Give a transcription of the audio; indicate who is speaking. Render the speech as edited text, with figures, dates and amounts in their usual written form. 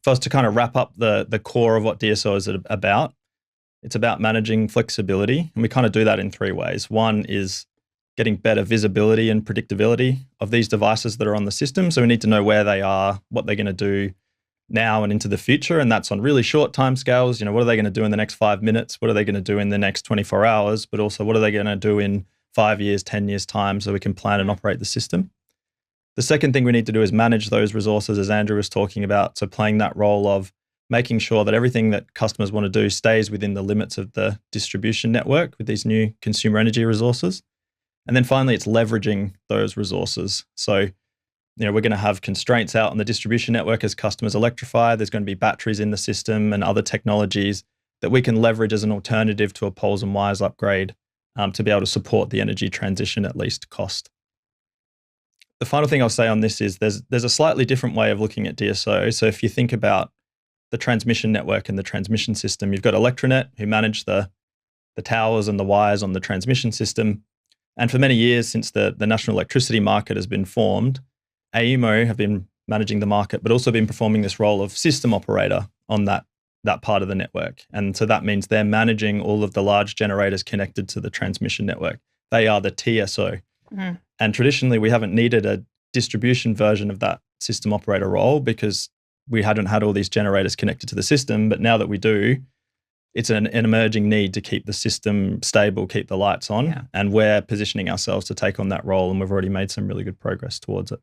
Speaker 1: If I was to kind of wrap up the core of what DSO is about, it's about managing flexibility. And we kind of do that in three ways. One is getting better visibility and predictability of these devices that are on the system. So we need to know where they are, what they're going to do now and into the future. And that's on really short time scales. What are they going to do in the next 5 minutes? What are they going to do in the next 24 hours? But also, what are they going to do in 5 years, 10 years time, so we can plan and operate the system? The second thing we need to do is manage those resources, as Andrew was talking about. So playing that role of making sure that everything that customers want to do stays within the limits of the distribution network with these new consumer energy resources. And then finally, it's leveraging those resources. So we're going to have constraints out on the distribution network as customers electrify. There's going to be batteries in the system and other technologies that we can leverage as an alternative to a poles and wires upgrade to be able to support the energy transition at least cost. The final thing I'll say on this is there's a slightly different way of looking at DSO. So if you think about the transmission network and the transmission system, you've got Electronet who manage the towers and the wires on the transmission system. And for many years, since the national electricity market has been formed, AEMO have been managing the market, but also been performing this role of system operator on that part of the network. And so that means they're managing all of the large generators connected to the transmission network. They are the TSO. Mm-hmm. And traditionally, we haven't needed a distribution version of that system operator role because we hadn't had all these generators connected to the system. But now that we do, it's an emerging need to keep the system stable, keep the lights on. Yeah. And we're positioning ourselves to take on that role. And we've already made some really good progress towards it.